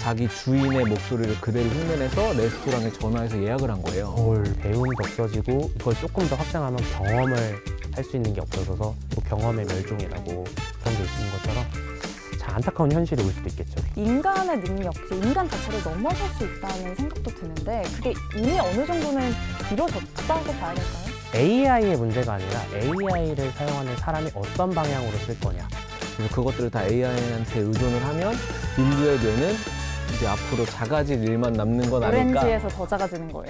자기 주인의 목소리를 그대로 흉내내서 레스토랑에 전화해서 예약을 한 거예요. 배움도 없어지고 이걸 조금 더 확장하면 경험을 할 수 있는 게 없어져서 또 경험의 멸종이라고 그런 게 있는 것처럼 참 안타까운 현실이 올 수도 있겠죠. 인간의 능력, 인간 자체를 넘어설 수 있다는 생각도 드는데 그게 이미 어느 정도는 이루어졌다고 봐야 될까요? AI의 문제가 아니라 AI를 사용하는 사람이 어떤 방향으로 쓸 거냐. 그래서 그것들을 다 AI한테 의존을 하면 인류의 뇌는 이제 앞으로 작아질 일만 남는 건 아닐까. 오렌지에서 더 작아지는 거예요.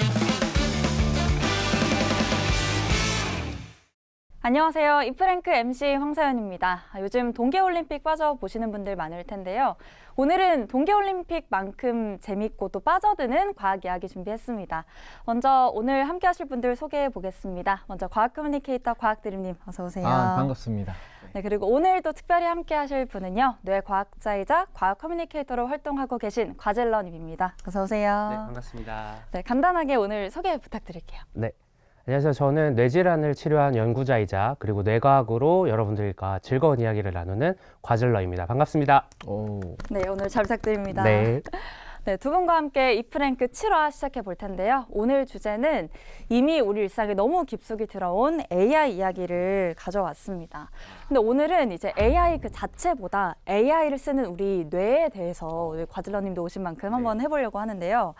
안녕하세요. 이프랭크 MC 황사연입니다. 요즘 동계올림픽 빠져보시는 분들 많을 텐데요. 오늘은 동계올림픽만큼 재밌고 또 빠져드는 과학 이야기 준비했습니다. 먼저 오늘 함께 하실 분들 소개해 보겠습니다. 먼저 과학 커뮤니케이터 과학드림님 어서 오세요. 반갑습니다. 네, 그리고 오늘도 특별히 함께 하실 분은요. 뇌과학자이자 과학 커뮤니케이터로 활동하고 계신 과젤러님입니다. 어서 오세요. 네, 반갑습니다. 네, 간단하게 오늘 소개 부탁드릴게요. 네. 안녕하세요. 저는 뇌질환을 치료한 연구자이자 그리고 뇌과학으로 여러분들과 즐거운 이야기를 나누는 과젤러입니다. 반갑습니다. 네, 오늘 잘 부탁드립니다. 네. 네, 두 분과 함께 이프랭크 7화 시작해 볼 텐데요. 오늘 주제는 이미 우리 일상에 너무 깊숙이 들어온 AI 이야기를 가져왔습니다. 근데 오늘은 이제 AI 그 자체보다 AI를 쓰는 우리 뇌에 대해서 오늘 과질러님도 오신 만큼 한번 해보려고 하는데요.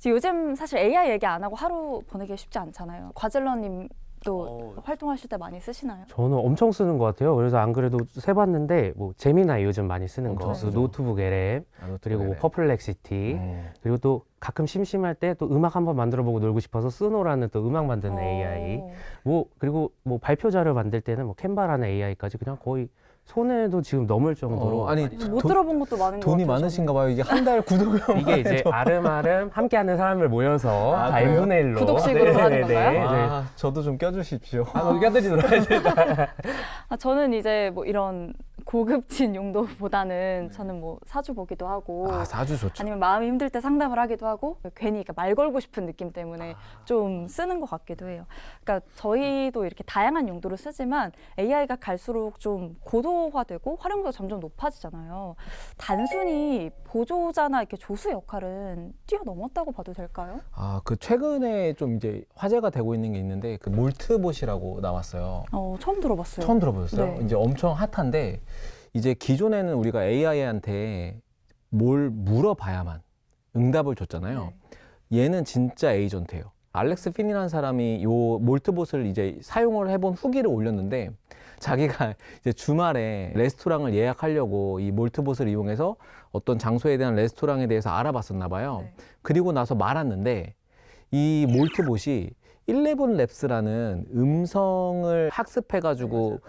요즘 사실 AI 얘기 안 하고 하루 보내기 쉽지 않잖아요. 과질러님도 활동하실 때 많이 쓰시나요? 저는 엄청 쓰는 것 같아요. 그래서 안 그래도 세봤는데 뭐 제미나이 요즘 많이 쓰는 거, 쓰죠. 노트북 LM, 그리고 뭐 퍼플렉시티, 그리고 또 가끔 심심할 때 또 음악 한번 만들어보고 놀고 싶어서 스노라는 또 음악 만드는 AI, 뭐 그리고 뭐 발표 자료 만들 때는 뭐 캔바라는 AI까지 그냥 거의 손에도 지금 넘을 정도로 아니 못 들어본 것도 많은 것 같아요. 돈이 많으신가 봐요. 이게 한 달 구독을 이게 이제 아름아름 함께하는 사람을 모여서 다 그래요? N분의 1로 구독식으로 하는 건가요? 저도 좀 껴주십시오. 껴드리도록 하겠습니다. 저는 이제 뭐 이런 고급진 용도보다는 저는 뭐 사주 보기도 하고 사주 좋죠. 아니면 마음이 힘들 때 상담을 하기도 하고 괜히 말 걸고 싶은 느낌 때문에 좀 쓰는 것 같기도 해요. 그러니까 저희도 이렇게 다양한 용도로 쓰지만 AI가 갈수록 좀 고도화되고 활용도가 점점 높아지잖아요. 단순히 보조자나 이렇게 조수 역할은 뛰어넘었다고 봐도 될까요? 그 최근에 좀 이제 화제가 되고 있는 게 있는데 그 몰트봇이라고 나왔어요. 처음 들어봤어요. 처음 들어보셨어요? 네. 이제 엄청 핫한데 이제 기존에는 우리가 AI한테 뭘 물어봐야만 응답을 줬잖아요. 얘는 진짜 에이전트예요. 알렉스 핀이라는 사람이 요 몰트봇을 이제 사용을 해본 후기를 올렸는데 자기가 이제 주말에 레스토랑을 예약하려고 이 몰트봇을 이용해서 어떤 장소에 대한 레스토랑에 대해서 알아봤었나 봐요. 그리고 나서 말았는데 이 몰트봇이 11랩스라는 음성을 학습해가지고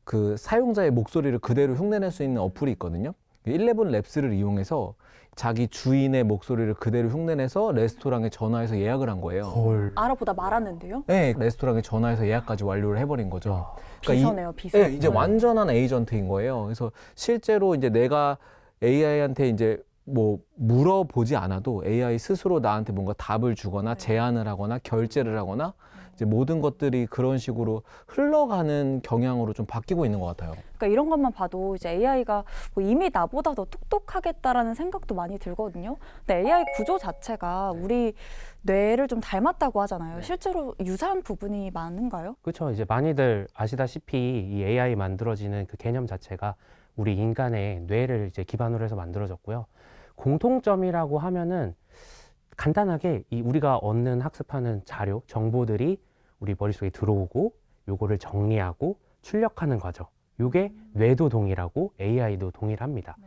그 사용자의 목소리를 그대로 흉내낼 수 있는 어플이 있거든요. 11랩스를 이용해서 자기 주인의 목소리를 그대로 흉내내서 레스토랑에 전화해서 예약을 한 거예요. 알아보다 말았는데요? 네, 레스토랑에 전화해서 예약까지 완료를 해버린 거죠. 비서네요, 비서. 네, 이제 완전한 에이전트인 거예요. 그래서 실제로 이제 내가 AI한테 이제 뭐 물어보지 않아도 AI 스스로 나한테 뭔가 답을 주거나 제안을 하거나 결제를 하거나 이제 모든 것들이 그런 식으로 흘러가는 경향으로 좀 바뀌고 있는 것 같아요. 그러니까 이런 것만 봐도 이제 AI가 뭐 이미 나보다 더 똑똑하겠다라는 생각도 많이 들거든요. 근데 AI 구조 자체가 우리 뇌를 좀 닮았다고 하잖아요. 실제로 유사한 부분이 많은가요? 그렇죠. 이제 많이들 아시다시피 이 AI 만들어지는 그 개념 자체가 우리 인간의 뇌를 이제 기반으로 해서 만들어졌고요. 공통점이라고 하면은 간단하게 이 우리가 얻는 학습하는 자료, 정보들이 우리 머릿속에 들어오고 요거를 정리하고 출력하는 과정. 요게 뇌도 동일하고 AI도 동일합니다.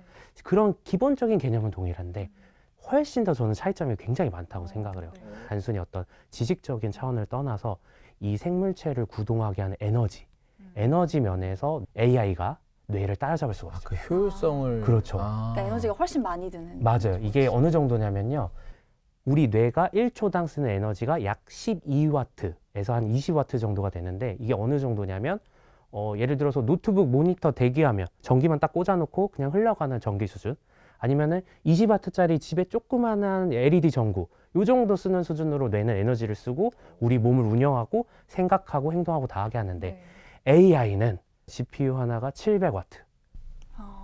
그런 기본적인 개념은 동일한데 훨씬 더 저는 차이점이 굉장히 많다고 생각을 해요. 단순히 어떤 지식적인 차원을 떠나서 이 생물체를 구동하게 하는 에너지 면에서 AI가 뇌를 따라잡을 수가 없어요. 그 효율성을 그렇죠. 그러니까 에너지가 훨씬 많이 드는. 맞아요. 이게 어느 정도냐면요. 우리 뇌가 1초당 쓰는 에너지가 약 12W에서 한 20W 정도가 되는데 이게 어느 정도냐면 예를 들어서 노트북 모니터 대기하면 전기만 딱 꽂아놓고 그냥 흘러가는 전기 수준, 아니면은 20W짜리 집에 조그만한 LED 전구 요 정도 쓰는 수준으로 뇌는 에너지를 쓰고 우리 몸을 운영하고 생각하고 행동하고 다 하게 하는데 AI는 CPU 하나가 700W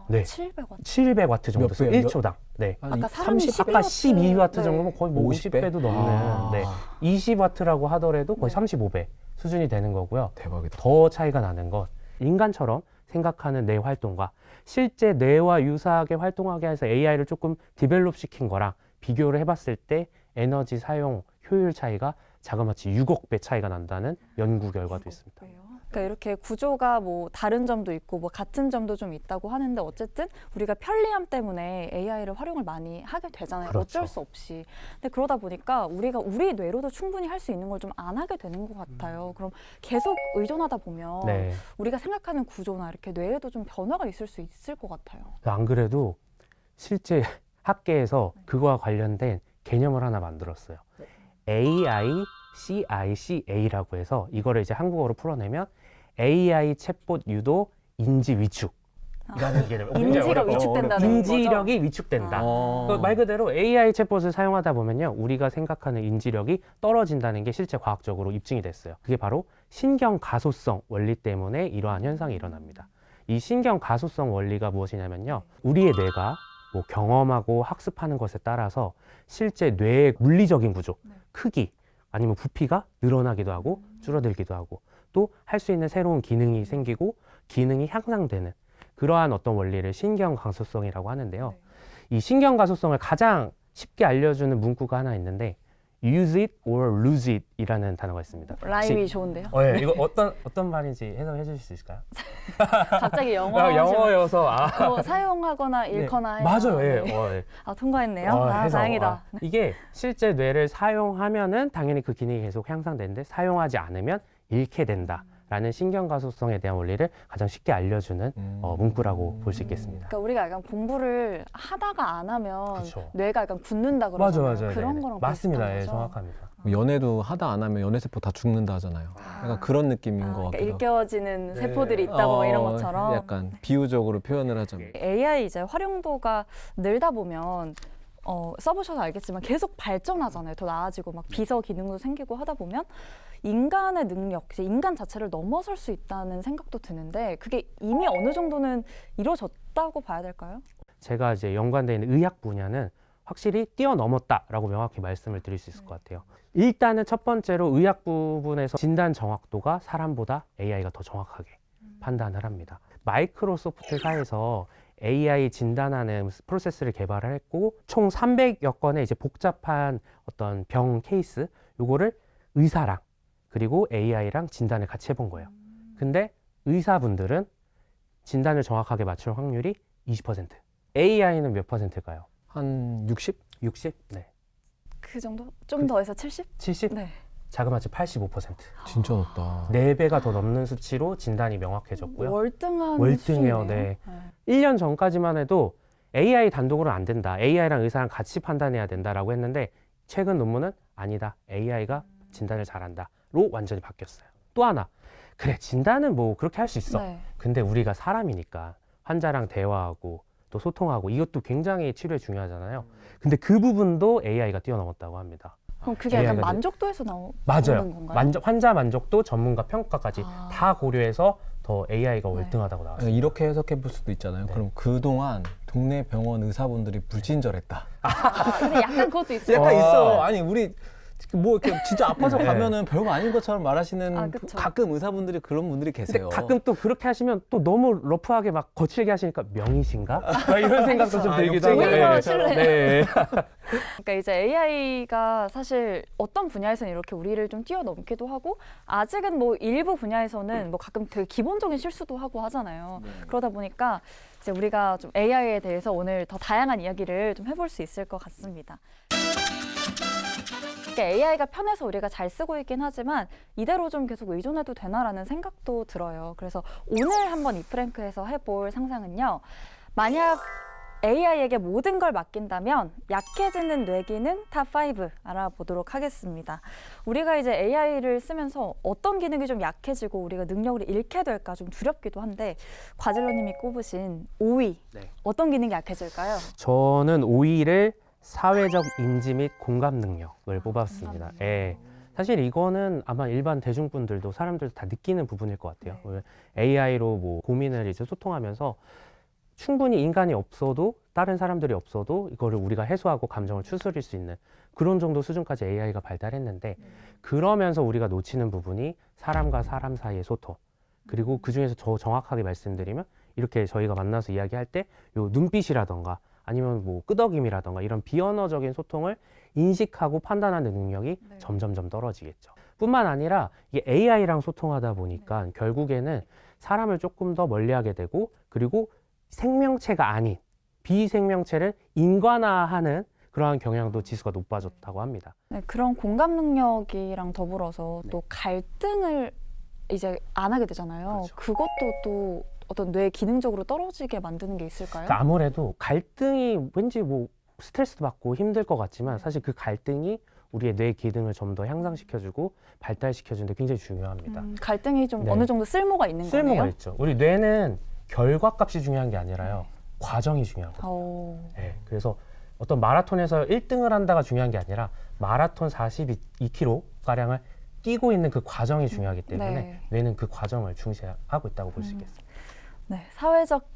네. 700와트. 700와트 정도 써요. 몇 배? 1초당. 네. 아까 사람이 아까 12와트 네. 정도면 거의 뭐 50배? 50배도 넘는. 아. 네. 20와트라고 하더라도 거의 네. 35배 수준이 되는 거고요. 대박이다. 더 차이가 나는 건 인간처럼 생각하는 뇌 활동과 실제 뇌와 유사하게 활동하게 해서 AI를 조금 디벨롭 시킨 거랑 비교를 해봤을 때 에너지 사용 효율 차이가 자그마치 6억 배 차이가 난다는 연구 결과도 있습니다. 그러니까 이렇게 구조가 뭐 다른 점도 있고 뭐 같은 점도 좀 있다고 하는데 어쨌든 우리가 편리함 때문에 AI를 활용을 많이 하게 되잖아요. 그렇죠. 어쩔 수 없이. 근데 그러다 보니까 우리가 우리 뇌로도 충분히 할 수 있는 걸 좀 안 하게 되는 것 같아요. 그럼 계속 의존하다 보면 네. 우리가 생각하는 구조나 이렇게 뇌에도 좀 변화가 있을 수 있을 것 같아요. 안 그래도 실제 학계에서 그거와 관련된 개념을 하나 만들었어요. AI CICA라고 해서 이거를 이제 한국어로 풀어내면 AI 챗봇 유도 인지 위축. 이라는 개념. 인지가 위축된다는 인지력이 위축된다. 어. 말 그대로 AI 챗봇을 사용하다 보면요, 우리가 생각하는 인지력이 떨어진다는 게 실제 과학적으로 입증이 됐어요. 그게 바로 신경 가소성 원리 때문에 이러한 현상이 일어납니다. 이 신경 가소성 원리가 무엇이냐면요, 우리의 뇌가 뭐 경험하고 학습하는 것에 따라서 실제 뇌의 물리적인 구조, 크기, 아니면 부피가 늘어나기도 하고 줄어들기도 하고 또 할 수 있는 새로운 기능이 생기고 기능이 향상되는 그러한 어떤 원리를 신경 가소성이라고 하는데요. 이 신경 가소성을 가장 쉽게 알려주는 문구가 하나 있는데 use it or lose it 이라는 단어가 있습니다. 라임이 좋은데요? 네, 이거 어떤 말인지 해석해 주실 수 있을까요? 갑자기 영어 영어여서 사용하거나 잃거나 해야 맞아요. 예. 네. 예. 통과했네요. 해서, 다행이다. 이게 실제 뇌를 사용하면은 당연히 그 기능이 계속 향상되는데 사용하지 않으면 잃게 된다라는 신경 가소성에 대한 원리를 가장 쉽게 알려주는 문구라고 볼 수 있겠습니다. 그러니까 우리가 약간 공부를 하다가 안 하면 그쵸. 뇌가 약간 굳는다 그러잖아요. 맞아요. 그런 네네. 거랑 맞습니다. 비슷한 예, 거죠. 정확합니다. 연애도 하다 안 하면 연애세포 다 죽는다 하잖아요. 약간 그런 느낌인 것 그러니까 같기도 하고. 일깨워지는 세포들이 있다고 뭐 이런 것처럼 약간 비유적으로 표현을 하자면. AI 이제 활용도가 늘다 보면 써보셔서 알겠지만 계속 발전하잖아요. 더 나아지고 막 비서 기능도 생기고 하다 보면 인간의 능력, 이제 인간 자체를 넘어설 수 있다는 생각도 드는데 그게 이미 어느 정도는 이루어졌다고 봐야 될까요? 제가 이제 연관되어 있는 의학 분야는 확실히 뛰어넘었다라고 명확히 말씀을 드릴 수 있을 것 같아요. 일단은 첫 번째로 의학 부분에서 진단 정확도가 사람보다 AI가 더 정확하게 판단을 합니다. 마이크로소프트사에서 AI 진단하는 프로세스를 개발을 했고 총 300여 건의 이제 복잡한 어떤 병 케이스 요거를 의사랑 그리고 AI랑 진단을 같이 해본 거예요. 근데 의사분들은 진단을 정확하게 맞출 확률이 20%. AI는 몇 퍼센트일까요? 한 60? 60? 네. 그 정도? 좀 더 해서 70? 70? 네. 자그마치 85%. 진짜 높다. 4배가 더 넘는 수치로 진단이 명확해졌고요. 월등한 월등해요. 수준이네요. 네. 1년 전까지만 해도 AI 단독으로는 안 된다. AI랑 의사랑 같이 판단해야 된다라고 했는데 최근 논문은 아니다. AI가 진단을 잘한다. 로 완전히 바뀌었어요. 또 하나. 그래, 진단은 뭐 그렇게 할 수 있어. 네. 근데 우리가 사람이니까 환자랑 대화하고 또 소통하고 이것도 굉장히 치료에 중요하잖아요. 근데 그 부분도 AI가 뛰어넘었다고 합니다. 그럼 그게 약간 AI가 만족도에서 나오는 맞아요. 건가요? 환자 만족도, 전문가 평가까지 아. 다 고려해서 더 AI가 네. 월등하다고 나왔어요. 이렇게 해석해 볼 수도 있잖아요. 네. 그럼 그동안 동네 병원 의사분들이 불친절했다. 근데 약간 그것도 있어요. 약간 어. 있어. 아니 우리 뭐 이렇게 진짜 아파서 네. 가면은 별거 아닌 것처럼 말하시는 아, 그쵸. 가끔 의사분들이 그런 분들이 근데 계세요. 가끔 또 그렇게 하시면 또 너무 러프하게 막 거칠게 하시니까 명이신가? 막 이런 생각도 좀 아, 들기도 하고. 오히려 네. 신뢰. 네. 그러니까 이제 AI가 사실 어떤 분야에서는 이렇게 우리를 좀 뛰어넘기도 하고 아직은 뭐 일부 분야에서는 뭐 가끔 되게 기본적인 실수도 하고 하잖아요. 그러다 보니까 이제 우리가 좀 AI에 대해서 오늘 더 다양한 이야기를 좀 해볼 수 있을 것 같습니다. AI가 편해서 우리가 잘 쓰고 있긴 하지만 이대로 좀 계속 의존해도 되나라는 생각도 들어요. 그래서 오늘 한번 이프랭크에서 해볼 상상은요. 만약 AI에게 모든 걸 맡긴다면 약해지는 뇌 기능 탑5 알아보도록 하겠습니다. 우리가 이제 AI를 쓰면서 어떤 기능이 좀 약해지고 우리가 능력을 잃게 될까 좀 두렵기도 한데 과질러님이 꼽으신 5위 네. 어떤 기능이 약해질까요? 저는 5위를 사회적 인지 및 공감 능력을 뽑았습니다. 공감 능력. 예. 사실 이거는 아마 일반 대중분들도 사람들도 다 느끼는 부분일 것 같아요. AI로 뭐 고민을 이제 소통하면서 충분히 인간이 없어도 다른 사람들이 없어도 이거를 우리가 해소하고 감정을 추스릴 수 있는 그런 정도 수준까지 AI가 발달했는데 그러면서 우리가 놓치는 부분이 사람과 사람 사이의 소통 그리고 그중에서 더 정확하게 말씀드리면 이렇게 저희가 만나서 이야기할 때 요 눈빛이라던가 아니면 뭐 끄덕임이라던가 이런 비언어적인 소통을 인식하고 판단하는 능력이 네. 점점점 떨어지겠죠. 뿐만 아니라 이게 AI랑 소통하다 보니까 결국에는 사람을 조금 더 멀리하게 되고 그리고 생명체가 아닌 비생명체를 인간화하는 그러한 경향도 지수가 높아졌다고 합니다. 네, 그런 공감 능력이랑 더불어서 네. 또 갈등을 이제 안 하게 되잖아요. 그렇죠. 그것도 또 어떤 뇌 기능적으로 떨어지게 만드는 게 있을까요? 그러니까 아무래도 갈등이 왠지 뭐 스트레스도 받고 힘들 것 같지만 사실 그 갈등이 우리의 뇌 기능을 좀 더 향상시켜주고 발달시켜주는데 굉장히 중요합니다. 갈등이 좀 네. 어느 정도 쓸모가 있는 쓸모가 거네요. 있죠. 우리 뇌는 결과값이 중요한 게 아니라요. 과정이 중요하거든요. 오. 네, 그래서 어떤 마라톤에서 1등을 한다가 중요한 게 아니라 마라톤 42km 가량을 뛰고 있는 그 과정이 중요하기 때문에 네. 뇌는 그 과정을 중시하고 있다고 볼 수 있겠습니다. 네, 사회적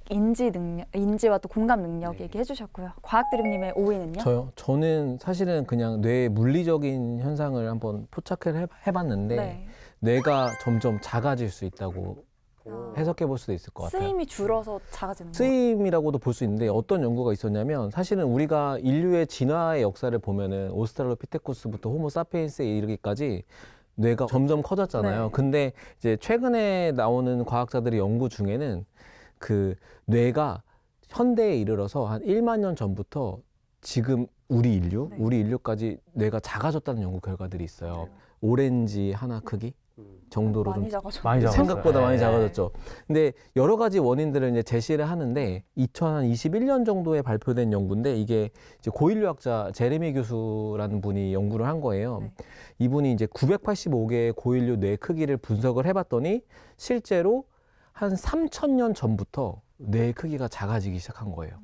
인지와 또 공감 능력 네. 얘기해 주셨고요. 과학드림님의 5위는요? 저는 사실은 그냥 뇌의 물리적인 현상을 한번 포착을 해봤는데 네. 뇌가 점점 작아질 수 있다고 아. 해석해 볼 수도 있을 것 같아요. 쓰임이 줄어서 작아지는 거예요? 쓰임이라고도 볼 수 있는데 어떤 연구가 있었냐면 사실은 우리가 인류의 진화의 역사를 보면은 오스트랄로피테쿠스부터 호모사피엔스에 이르기까지 뇌가 점점 커졌잖아요. 네. 근데 이제 최근에 나오는 과학자들의 연구 중에는 그 뇌가 현대에 이르러서 한 1만 년 전부터 지금 우리 인류까지 뇌가 작아졌다는 연구 결과들이 있어요. 오렌지 하나 크기 정도로 많이 좀 작아졌어요. 많이 작았어요. 생각보다 네. 많이 작아졌죠. 근데 여러 가지 원인들을 이제 제시를 하는데 2021년 정도에 발표된 연구인데 이게 이제 고인류학자 제레미 교수라는 분이 연구를 한 거예요. 네. 이분이 이제 985개의 고인류 뇌 크기를 분석을 해봤더니 실제로 한 3,000년 전부터 뇌 크기가 작아지기 시작한 거예요.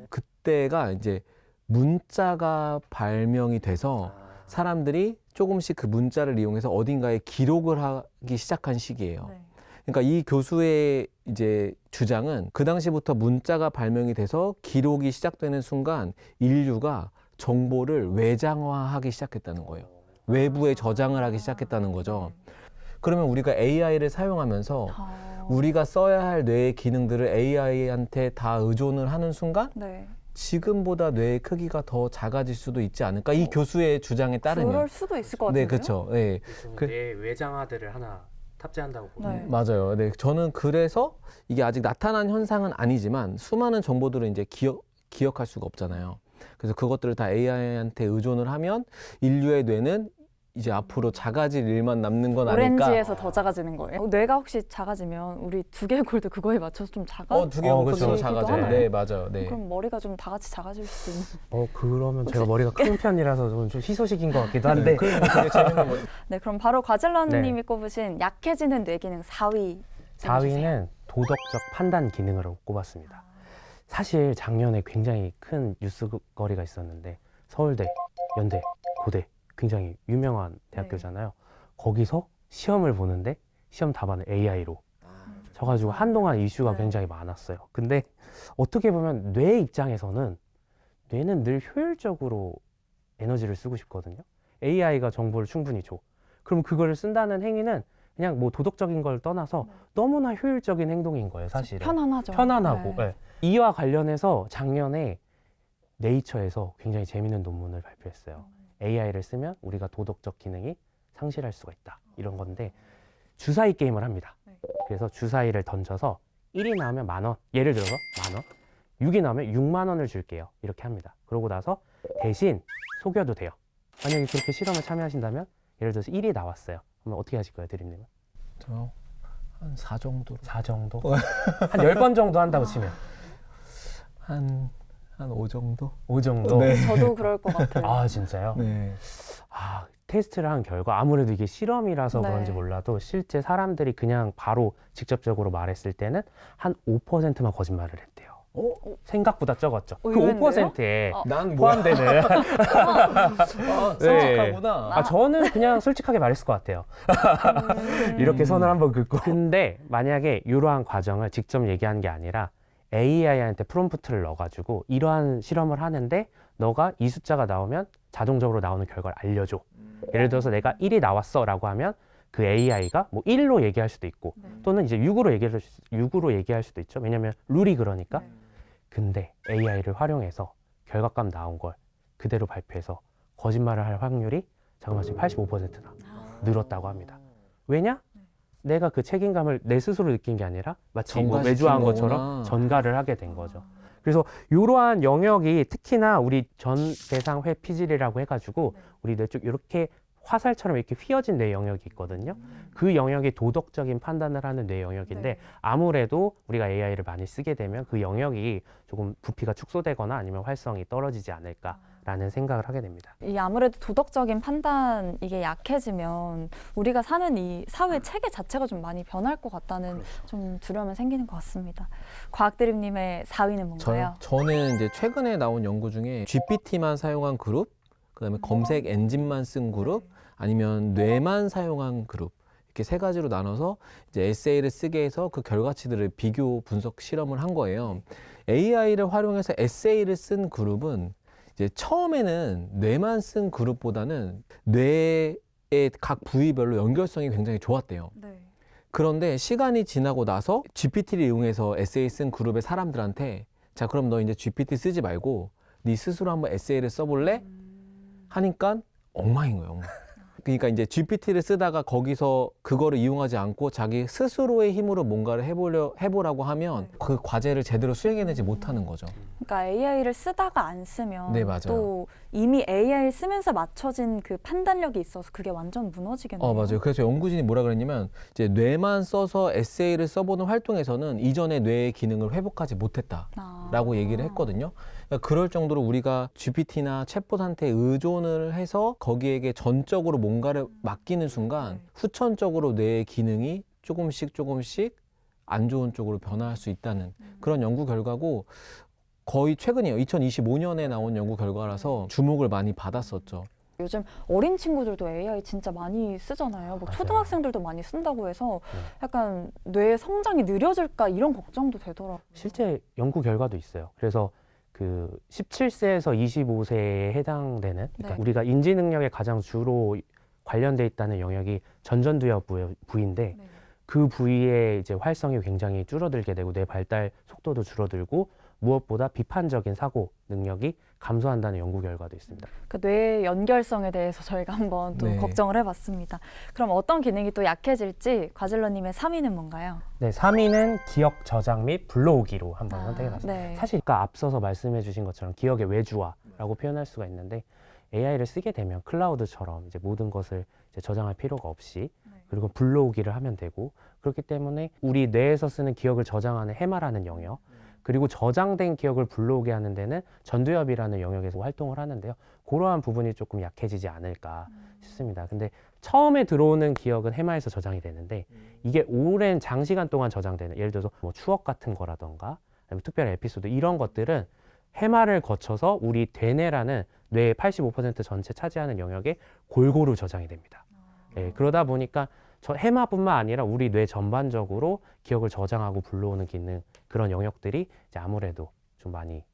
그때가 이제 문자가 발명이 돼서 사람들이 조금씩 그 문자를 이용해서 어딘가에 기록을 하기 시작한 시기예요. 네. 그러니까 이 교수의 이제 주장은 그 당시부터 문자가 발명이 돼서 기록이 시작되는 순간 인류가 정보를 외장화하기 시작했다는 거예요. 외부에 저장을 하기 시작했다는 거죠. 그러면 우리가 AI를 사용하면서 아. 우리가 써야 할 뇌의 기능들을 AI한테 다 의존을 하는 순간 네. 지금보다 뇌의 크기가 더 작아질 수도 있지 않을까? 이 교수의 주장에 따르면. 그럴 수도 있을 것 같은데요? 네, 그렇죠. 네. 그- 뇌 외장하드를 하나 탑재한다고 보면 네. 맞아요. 네, 저는 그래서 이게 아직 나타난 현상은 아니지만 수많은 정보들을 이제 기억할 수가 없잖아요. 그래서 그것들을 다 AI한테 의존을 하면 인류의 뇌는 이제 앞으로 작아질 일만 남는 건 아닐까? 오렌지에서 더 작아지는 거예요? 뇌가 혹시 작아지면 우리 두 개의 골도 그거에 맞춰서 좀 작아? 두 개의 그렇죠. 크기도 작아져요. 하나요? 네, 맞아요. 네. 그럼 머리가 좀 다 같이 작아질 수도 있는. 그러면 제가 머리가 큰 편이라서 좀 희소식인 것 같기도 한데 그게 되게 재밌는 거죠. 네, 그럼 바로 과젤런님이 네. 꼽으신 약해지는 뇌 기능 4위. 4위는 도덕적 판단 기능으로 꼽았습니다. 사실 작년에 굉장히 큰 뉴스거리가 있었는데 서울대, 연대, 고대 굉장히 유명한 대학교잖아요. 거기서 시험을 보는데 시험 답안을 AI로 쳐가지고 한동안 이슈가 네. 굉장히 많았어요. 근데 어떻게 보면 뇌 입장에서는 뇌는 늘 효율적으로 에너지를 쓰고 싶거든요. AI가 정보를 충분히 줘. 그럼 그걸 쓴다는 행위는 그냥 뭐 도덕적인 걸 떠나서 너무나 효율적인 행동인 거예요, 사실은. 편안하죠. 편안하고. 네. 네. 이와 관련해서 작년에 네이처에서 굉장히 재밌는 논문을 발표했어요. AI를 쓰면 우리가 도덕적 기능이 상실할 수가 있다. 이런 건데 주사위 게임을 합니다. 네. 그래서 주사위를 던져서 1이 나오면 10,000원, 예를 들어서 10,000원, 6이 나오면 6만 원을 줄게요. 이렇게 합니다. 그러고 나서 대신 속여도 돼요. 만약에 그렇게 실험에 참여하신다면 예를 들어서 1이 나왔어요. 그러면 어떻게 하실 거예요, 드림님은? 저요? 한 4 정도. 4 정도? 한 10번 정도 한다고 치면 한 5 정도? 5 정도? 네. 저도 그럴 것 같아요. 아, 진짜요? 네. 테스트를 한 결과 아무래도 이게 실험이라서 네. 그런지 몰라도 실제 사람들이 그냥 바로 직접적으로 말했을 때는 한 5%만 거짓말을 했대요. 생각보다 적었죠. 그 의외인데요? 5%에 난 뭐야? 포함되는 솔직하구나. 저는 그냥 솔직하게 말했을 것 같아요. 이렇게 선을 한번 긋고. 근데 만약에 이러한 과정을 직접 얘기한 게 아니라 AI한테 프롬프트를 넣어가지고 이러한 실험을 하는데 너가 이 숫자가 나오면 자동적으로 나오는 결과를 알려줘. 예를 들어서 내가 1이 나왔어라고 하면 그 AI가 뭐 1로 얘기할 수도 있고 또는 이제 6으로 얘기할 수도 있죠. 왜냐면 룰이 그러니까. 근데 AI를 활용해서 결과값 나온 걸 그대로 발표해서 거짓말을 할 확률이 잠깐만 지금 85%나 늘었다고 합니다. 왜냐? 내가 그 책임감을 내 스스로 느낀 게 아니라 마치 뭐 전가시킨 외주화한 거구나. 것처럼 전가를 하게 된 거죠. 그래서 이러한 영역이 특히나 우리 전 대상 회피질이라고 해가지고 우리 뇌 쪽 이렇게 화살처럼 이렇게 휘어진 뇌 영역이 있거든요. 그 영역이 도덕적인 판단을 하는 뇌 영역인데 아무래도 우리가 AI를 많이 쓰게 되면 그 영역이 조금 부피가 축소되거나 아니면 활성이 떨어지지 않을까라는 생각을 하게 됩니다. 이 아무래도 도덕적인 판단 이게 약해지면 우리가 사는 이 사회 체계 자체가 좀 많이 변할 것 같다는 좀 두려움이 생기는 것 같습니다. 과학드림님의 4위는 뭔가요? 저는 이제 최근에 나온 연구 중에 GPT만 사용한 그룹, 그다음에 검색 엔진만 쓴 그룹, 아니면 뇌만 사용한 그룹, 이렇게 세 가지로 나눠서 이제 에세이를 쓰게 해서 그 결과치들을 비교 분석 실험을 한 거예요. AI를 활용해서 에세이를 쓴 그룹은 이제 처음에는 뇌만 쓴 그룹보다는 뇌의 각 부위별로 연결성이 굉장히 좋았대요. 그런데 시간이 지나고 나서 GPT를 이용해서 에세이 쓴 그룹의 사람들한테 자, 그럼 너 이제 GPT 쓰지 말고 네 스스로 한번 에세이를 써볼래? 하니까 엉망인 거예요, 엉망. 그러니까 이제 GPT를 쓰다가 거기서 그거를 이용하지 않고 자기 스스로의 힘으로 뭔가를 해보라고 하면 그 과제를 제대로 수행해내지 못하는 거죠. 그러니까 AI를 쓰다가 안 쓰면 네, 맞아요. 또 이미 AI를 쓰면서 맞춰진 그 판단력이 있어서 그게 완전 무너지겠네요. 맞아요. 그래서 연구진이 뭐라 그랬냐면 이제 뇌만 써서 에세이를 써보는 활동에서는 이전의 뇌의 기능을 회복하지 못했다라고 얘기를 했거든요. 그러니까 그럴 정도로 우리가 GPT나 챗봇한테 의존을 해서 거기에게 전적으로 뭔가를 맡기는 순간 후천적으로 뇌의 기능이 조금씩 안 좋은 쪽으로 변화할 수 있다는 그런 연구 결과고 거의 최근이에요. 2025년에 나온 연구 결과라서 주목을 많이 받았었죠. 요즘 어린 친구들도 AI 진짜 많이 쓰잖아요. 뭐 초등학생들도 많이 쓴다고 해서 약간 뇌 성장이 느려질까 이런 걱정도 되더라고요. 실제 연구 결과도 있어요. 그래서 그 17세에서 25세에 해당되는 그러니까 우리가 인지 능력에 가장 주로 관련돼 있다는 영역이 전전두엽 부위인데 그 부위의 이제 활성이 굉장히 줄어들게 되고 뇌 발달 속도도 줄어들고 무엇보다 비판적인 사고 능력이 감소한다는 연구 결과도 있습니다. 그 뇌 연결성에 대해서 저희가 한번 또 걱정을 해봤습니다. 그럼 어떤 기능이 또 약해질지 과질러님의 3위는 뭔가요? 네, 3위는 기억 저장 및 불러오기로 한번 선택해봤습니다. 사실 아까 앞서서 말씀해주신 것처럼 기억의 외주화라고 표현할 수가 있는데 AI를 쓰게 되면 클라우드처럼 이제 모든 것을 이제 저장할 필요가 없이 그리고 불러오기를 하면 되고 그렇기 때문에 우리 뇌에서 쓰는 기억을 저장하는 해마라는 영역 그리고 저장된 기억을 불러오게 하는 데는 전두엽이라는 영역에서 활동을 하는데요. 그러한 부분이 조금 약해지지 않을까 싶습니다. 근데 처음에 들어오는 기억은 해마에서 저장이 되는데 이게 오랜 장시간 동안 저장되는 예를 들어서 뭐 추억 같은 거라던가 아니면 특별한 에피소드 이런 것들은 해마를 거쳐서 우리 되뇌라는 뇌의 85% 전체 차지하는 영역에 골고루 저장이 됩니다. 그러다 보니까 해마뿐만 아니라 우리 뇌 전반적으로 기억을 저장하고 불러오는 기능 그런 영역들이 이제 아무래도 좀 많이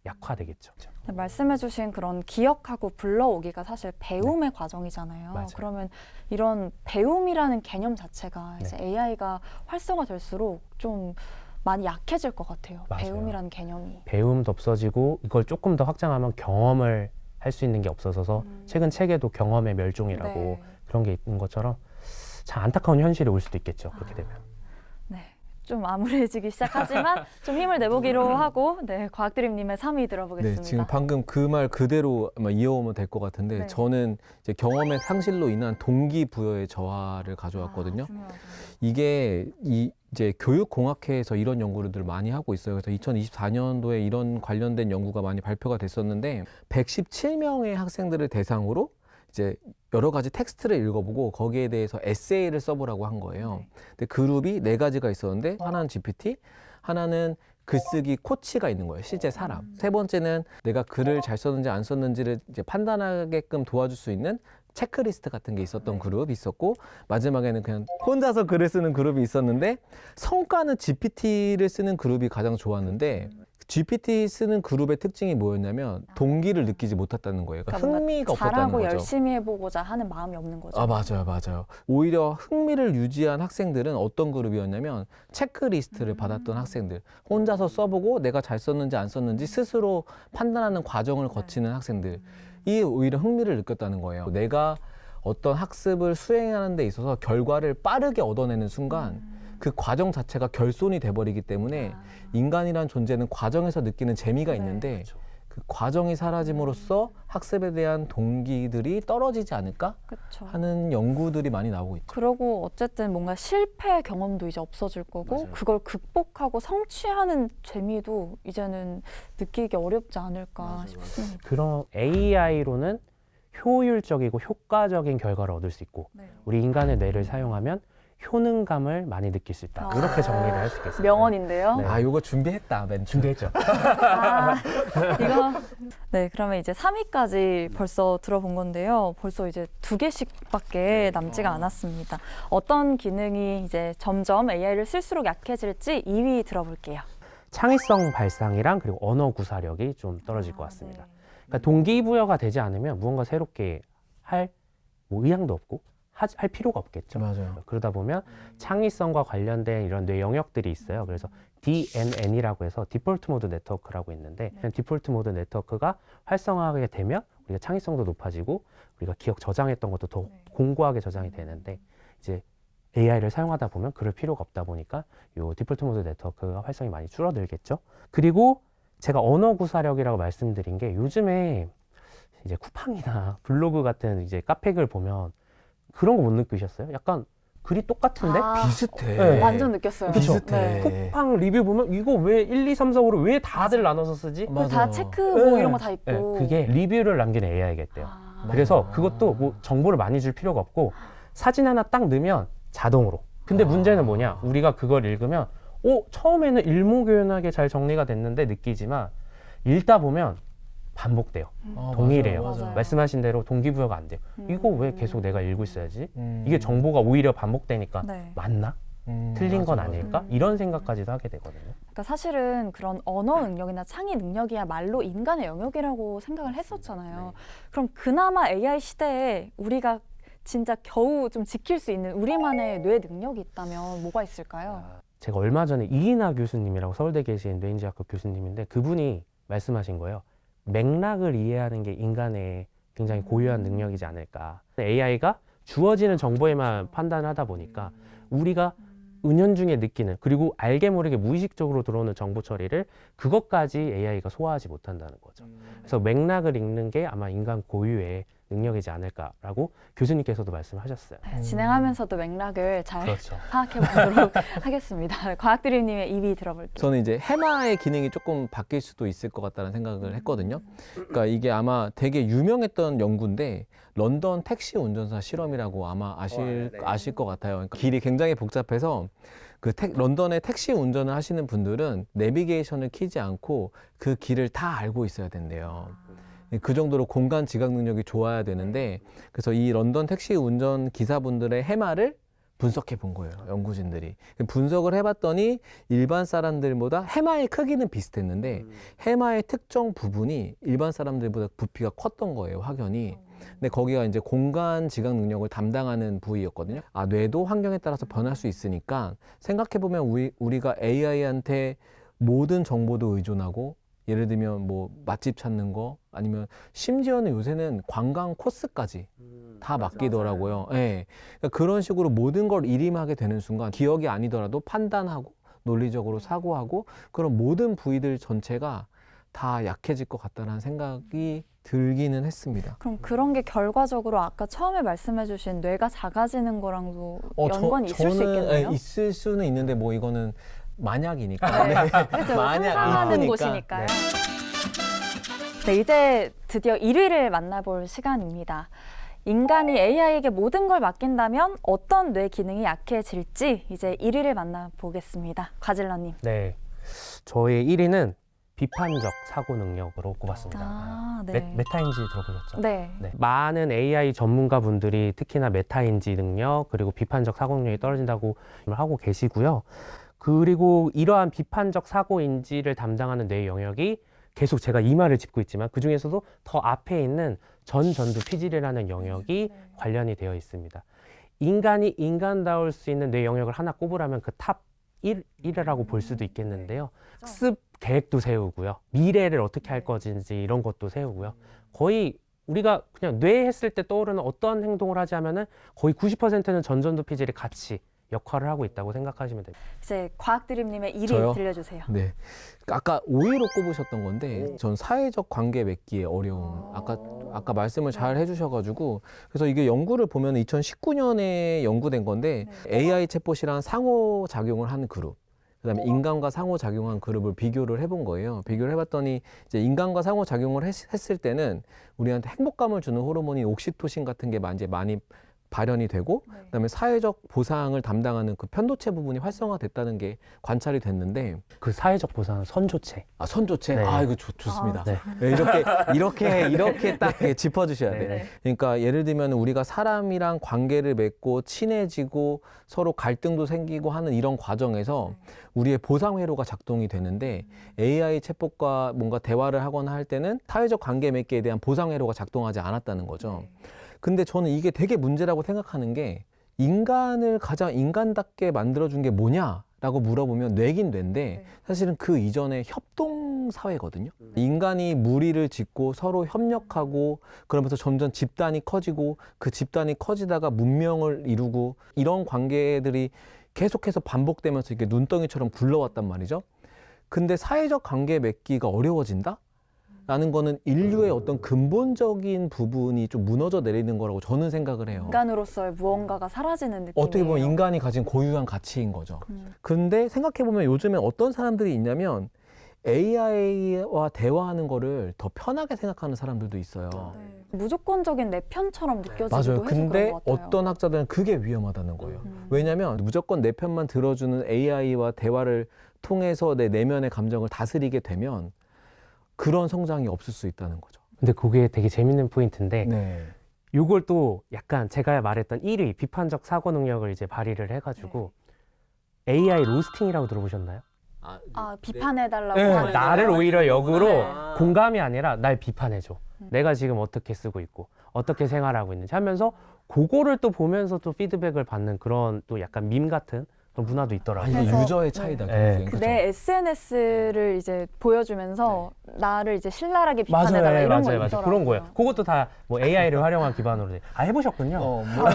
약화되겠죠. 말씀해주신 그런 기억하고 불러오기가 사실 배움의 과정이잖아요. 맞아요. 그러면 이런 배움이라는 개념 자체가 이제 AI가 활성화될수록 좀 많이 약해질 것 같아요. 맞아요. 배움이라는 개념이. 배움도 없어지고 이걸 조금 더 확장하면 경험을 할 수 있는 게 없어서 최근 책에도 경험의 멸종이라고 그런 게 있는 것처럼 참 안타까운 현실이 올 수도 있겠죠. 그렇게 되면. 좀 암울해지기 시작하지만 좀 힘을 내보기로 하고 과학드림님의 3위 들어보겠습니다. 지금 방금 그 말 그대로 아마 이어오면 될 것 같은데 저는 이제 경험의 상실로 인한 동기부여의 저하를 가져왔거든요. 이게 이제 교육공학회에서 이런 연구를 많이 하고 있어요. 그래서 2024년도에 이런 관련된 연구가 많이 발표가 됐었는데 117명의 학생들을 대상으로 이제 여러 가지 텍스트를 읽어보고 거기에 대해서 에세이를 써보라고 한 거예요. 근데 그룹이 4가지가 있었는데 하나는 GPT, 하나는 글쓰기 코치가 있는 거예요. 실제 사람. 세 번째는 내가 글을 잘 썼는지 안 썼는지를 이제 판단하게끔 도와줄 수 있는 체크리스트 같은 게 있었던 그룹이 있었고 마지막에는 그냥 혼자서 글을 쓰는 그룹이 있었는데 성과는 GPT를 쓰는 그룹이 가장 좋았는데 GPT 쓰는 그룹의 특징이 뭐였냐면 동기를 느끼지 못했다는 거예요. 그러니까 뭔가 흥미가 없었다는 잘하고 거죠. 열심히 해보고자 하는 마음이 없는 거죠. 아, 맞아요. 오히려 흥미를 유지한 학생들은 어떤 그룹이었냐면 체크리스트를 받았던 학생들. 혼자서 써보고 내가 잘 썼는지 안 썼는지 스스로 판단하는 과정을 거치는 학생들. 이 오히려 흥미를 느꼈다는 거예요. 내가 어떤 학습을 수행하는 데 있어서 결과를 빠르게 얻어내는 순간 그 과정 자체가 결손이 돼버리기 때문에 인간이란 존재는 과정에서 느끼는 재미가 있는데 그 과정이 사라짐으로써 학습에 대한 동기들이 떨어지지 않을까 그렇죠. 하는 연구들이 많이 나오고 있죠. 그러고 어쨌든 뭔가 실패 경험도 이제 없어질 거고 맞아요. 그걸 극복하고 성취하는 재미도 이제는 느끼기 어렵지 않을까 싶습니다. 그런 AI로는 효율적이고 효과적인 결과를 얻을 수 있고 네. 우리 인간의 뇌를 사용하면 효능감을 많이 느낄 수 있다. 이렇게 정리를 할 수 있겠습니다. 명언인데요. 네. 아, 요거 준비했다, 멘트. 준비했죠. 아, 이거 네, 그러면 이제 3위까지 벌써 들어본 건데요. 벌써 이제 2개씩밖에 남지가 않았습니다. 어떤 기능이 이제 점점 AI를 쓸수록 약해질지 2위 들어볼게요. 창의성 발상이랑 그리고 언어 구사력이 좀 떨어질 것 같습니다. 그러니까 동기부여가 되지 않으면 무언가 새롭게 할 뭐 의향도 없고 할 필요가 없겠죠. 맞아요. 그러다 보면 창의성과 관련된 이런 뇌 영역들이 있어요. 그래서 DNN이라고 해서 디폴트 모드 네트워크라고 있는데 디폴트 모드 네트워크가 활성화하게 되면 우리가 창의성도 높아지고 우리가 기억 저장했던 것도 더 공고하게 저장이 되는데 이제 AI를 사용하다 보면 그럴 필요가 없다 보니까 이 디폴트 모드 네트워크가 활성이 많이 줄어들겠죠. 그리고 제가 언어 구사력이라고 말씀드린 게 요즘에 이제 쿠팡이나 블로그 같은 이제 카페글 보면 그런 거 못 느끼셨어요? 약간 글이 똑같은데? 비슷해. 네. 완전 느꼈어요. 그쵸? 비슷해. 쿠팡 리뷰 보면 이거 왜 1, 2, 3, 4, 5를 왜 다들 나눠서 쓰지? 맞아. 다 체크복 네. 이런 거 다 있고. 네, 그게 리뷰를 남기는 AI겠대요. 아, 그래서 그것도 뭐 정보를 많이 줄 필요가 없고 사진 하나 딱 넣으면 자동으로. 근데 문제는 뭐냐? 우리가 그걸 읽으면 처음에는 일목요연하게 잘 정리가 됐는데 느끼지만 읽다 보면 반복돼요. 동일해요. 맞아요. 말씀하신 대로 동기부여가 안 돼요. 이거 왜 계속 내가 읽고 있어야지? 이게 정보가 오히려 반복되니까 네. 맞나? 틀린 건 아닐까? 이런 생각까지도 하게 되거든요. 그러니까 사실은 그런 언어 능력이나 창의 능력이야말로 인간의 영역이라고 생각을 했었잖아요. 그럼 그나마 AI 시대에 우리가 진짜 겨우 좀 지킬 수 있는 우리만의 뇌 능력이 있다면 뭐가 있을까요? 제가 얼마 전에 이인하 교수님이라고 서울대 계신 뇌인지학과 교수님인데 그분이 말씀하신 거예요. 맥락을 이해하는 게 인간의 굉장히 고유한 능력이지 않을까. AI가 주어지는 정보에만 판단하다 보니까 우리가 은연중에 느끼는 그리고 알게 모르게 무의식적으로 들어오는 정보 처리를 그것까지 AI가 소화하지 못한다는 거죠. 그래서 맥락을 읽는 게 아마 인간 고유의 능력이지 않을까라고 교수님께서도 말씀하셨어요. 네, 진행하면서도 맥락을 잘 그렇죠. 파악해 보도록 하겠습니다. 과학드림님의 2위 들어볼게요. 저는 이제 해마의 기능이 조금 바뀔 수도 있을 것 같다는 생각을 했거든요. 그러니까 이게 아마 되게 유명했던 연구인데 런던 택시 운전사 실험이라고 아마 아실 것 같아요. 그러니까 길이 굉장히 복잡해서 런던의 택시 운전을 하시는 분들은 내비게이션을 켜지 않고 그 길을 다 알고 있어야 된대요. 그 정도로 공간 지각 능력이 좋아야 되는데 그래서 이 런던 택시 운전 기사분들의 해마를 분석해 본 거예요. 연구진들이. 분석을 해봤더니 일반 사람들보다 해마의 크기는 비슷했는데 해마의 특정 부분이 일반 사람들보다 부피가 컸던 거예요. 확연히. 근데 거기가 이제 공간 지각 능력을 담당하는 부위였거든요. 아, 뇌도 환경에 따라서 변할 수 있으니까 생각해보면 우리가 AI한테 모든 정보도 의존하고 예를 들면 뭐 맛집 찾는 거 아니면 심지어는 요새는 관광 코스까지 다 맡기더라고요. 예. 그러니까 그런 식으로 모든 걸 일임하게 되는 순간 기억이 아니더라도 판단하고 논리적으로 사고하고 그런 모든 부위들 전체가 다 약해질 것 같다는 생각이 들기는 했습니다. 그럼 그런 게 결과적으로 아까 처음에 말씀해주신 뇌가 작아지는 거랑도 연관이 있을 수 있겠네요? 있을 수는 있는데 뭐 이거는 만약이니까. 네. 그렇죠. 만약 상상하는 있으니까. 곳이니까요. 네, 이제 드디어 1위를 만나볼 시간입니다. 인간이 AI에게 모든 걸 맡긴다면 어떤 뇌 기능이 약해질지 이제 1위를 만나보겠습니다. 과질러님. 네. 저의 1위는 비판적 사고 능력으로 꼽았습니다. 아, 네. 메타인지 들어보셨죠? 네. 네. 많은 AI 전문가분들이 특히나 메타인지 능력 그리고 비판적 사고 능력이 떨어진다고 하고 계시고요. 그리고 이러한 비판적 사고 인지를 담당하는 뇌 영역이 계속 제가 이 말을 짚고 있지만 그 중에서도 더 앞에 있는 전전두 피질이라는 영역이 관련이 되어 있습니다. 인간이 인간다울 수 있는 뇌 영역을 하나 꼽으라면 그 탑 1이라고 볼 수도 있겠는데요. 학습 계획도 세우고요. 미래를 어떻게 할 것인지 이런 것도 세우고요. 거의 우리가 그냥 뇌 했을 때 떠오르는 어떤 행동을 하지 하면은 거의 90%는 전전두 피질이 같이 역할을 하고 있다고 생각하시면 됩니다. 이제 과학드림님의 1위 저요? 들려주세요. 네. 아까 5위로 꼽으셨던 건데 전 사회적 관계 맺기의 어려움. 아까 말씀을 잘 해주셔가지고 그래서 이게 연구를 보면 2019년에 연구된 건데 AI 챗봇이랑 상호작용을 하는 그룹. 그다음에 인간과 상호작용한 그룹을 비교를 해본 거예요. 비교를 해봤더니 이제 인간과 상호작용을 했을 때는 우리한테 행복감을 주는 호르몬인 옥시토신 같은 게 이제 많이 발현이 되고 그다음에 사회적 보상을 담당하는 그 편도체 부분이 활성화됐다는 게 관찰이 됐는데 그 사회적 보상은 선조체. 선조체? 네. 이거 좋습니다. 네. 네, 이렇게 딱 짚어주셔야 돼요. 네. 그러니까 예를 들면 우리가 사람이랑 관계를 맺고 친해지고 서로 갈등도 생기고 하는 이런 과정에서 우리의 보상 회로가 작동이 되는데 AI 챗봇과 뭔가 대화를 하거나 할 때는 사회적 관계 맺기에 대한 보상 회로가 작동하지 않았다는 거죠. 근데 저는 이게 되게 문제라고 생각하는 게 인간을 가장 인간답게 만들어준 게 뭐냐라고 물어보면 뇌긴 뇌인데 사실은 그 이전에 협동 사회거든요. 인간이 무리를 짓고 서로 협력하고 그러면서 점점 집단이 커지고 그 집단이 커지다가 문명을 이루고 이런 관계들이 계속해서 반복되면서 이게 눈덩이처럼 굴러왔단 말이죠. 근데 사회적 관계 맺기가 어려워진다? 라는 거는 인류의 어떤 근본적인 부분이 좀 무너져 내리는 거라고 저는 생각을 해요. 인간으로서의 무언가가 사라지는 느낌이에요. 어떻게 보면 인간이 가진 고유한 가치인 거죠. 근데 생각해보면 요즘에 어떤 사람들이 있냐면 AI와 대화하는 거를 더 편하게 생각하는 사람들도 있어요. 무조건적인 내 편처럼 느껴지기도 해서 맞아요. 근데 그런 것 같아요. 어떤 학자들은 그게 위험하다는 거예요. 왜냐하면 무조건 내 편만 들어주는 AI와 대화를 통해서 내 내면의 감정을 다스리게 되면 그런 성장이 없을 수 있다는 거죠. 근데 그게 되게 재밌는 포인트인데 네. 요걸 또 약간 제가 말했던 1위 비판적 사고 능력을 이제 발휘를 해가지고 AI 로스팅이라고 들어보셨나요? 비판해달라고 네, 하는 나를 거예요? 오히려 역으로 네. 공감이 아니라 날 비판해줘. 내가 지금 어떻게 쓰고 있고 어떻게 생활하고 있는지 하면서 그거를 또 보면서 또 피드백을 받는 그런 또 약간 밈 같은 그런 문화도 있더라고요. 이거 그래서- 유저의 차이다. 네. 결국엔. 그죠? 내 SNS를 이제 보여주면서 나를 이제 신랄하게 비판해달라 이런 거 맞아요. 있더라고요. 그런 거예요. 그것도 다 뭐 AI를 활용한 기반으로 해보셨군요.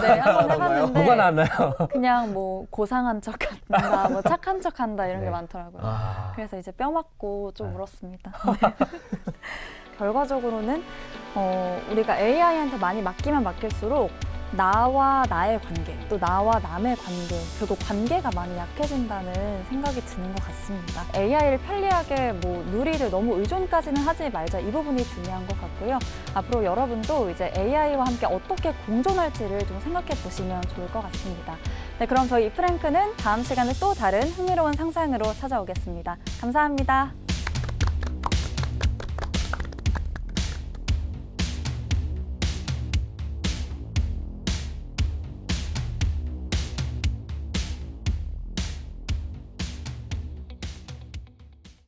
네, 한번 해봤는데 뭐가 나왔나요? 그냥 뭐 고상한 척한다, 뭐 착한 척한다 이런 게 네. 많더라고요. 아, 그래서 이제 뼈 맞고 좀 네. 울었습니다. 네. 결과적으로는 우리가 AI한테 많이 맡기면 맡길수록 나와 나의 관계, 또 나와 남의 관계, 결국 관계가 많이 약해진다는 생각이 드는 것 같습니다. AI를 편리하게 누리를 너무 의존까지는 하지 말자, 이 부분이 중요한 것 같고요. 앞으로 여러분도 이제 AI와 함께 어떻게 공존할지를 좀 생각해 보시면 좋을 것 같습니다. 네, 그럼 저희 이프랭크는 다음 시간에 또 다른 흥미로운 상상으로 찾아오겠습니다. 감사합니다.